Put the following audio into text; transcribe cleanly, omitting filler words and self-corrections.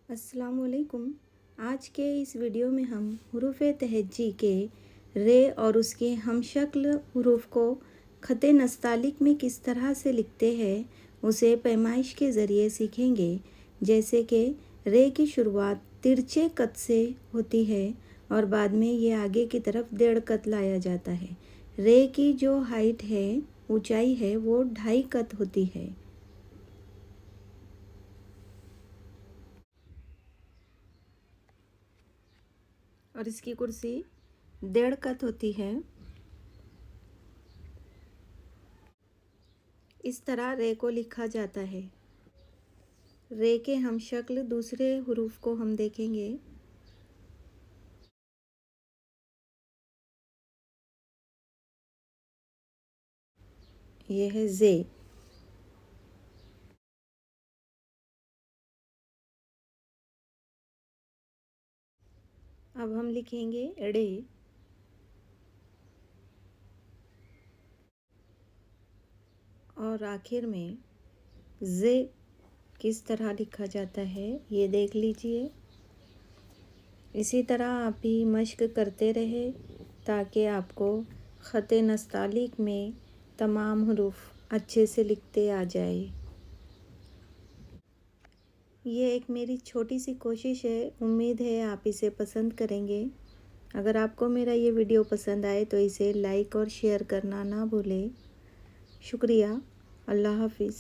अस्सलामुअलैकुम। आज के इस वीडियो में हम हुरूफ़ तहज्जी के रे और उसके हमशक्ल हुरूफ को ख़त नस्तालिक में किस तरह से लिखते हैं उसे पैमाइश के ज़रिए सीखेंगे। जैसे कि रे की शुरुआत तिरछे कत से होती है और बाद में ये आगे की तरफ 1.5 कत लाया जाता है। रे की जो हाइट है, ऊंचाई है, वो 2.5 कत होती है। और इसकी कुर्सी 1.5 कत होती है। इस तरह रे को लिखा जाता है। रे के हमशक्ल दूसरे हुरूफ को हम देखेंगे। ये है जे। अब हम लिखेंगे ड़े। और आखिर में जे किस तरह लिखा जाता है ये देख लीजिए। इसी तरह आप भी मश्क करते रहे ताकि आपको ख़त नस्तालिक में तमाम हुरूफ अच्छे से लिखते आ जाए। ये एक मेरी छोटी सी कोशिश है। उम्मीद है आप इसे पसंद करेंगे। अगर आपको मेरा ये वीडियो पसंद आए तो इसे लाइक और शेयर करना ना भूलें। शुक्रिया। अल्लाह हाफ़िज़।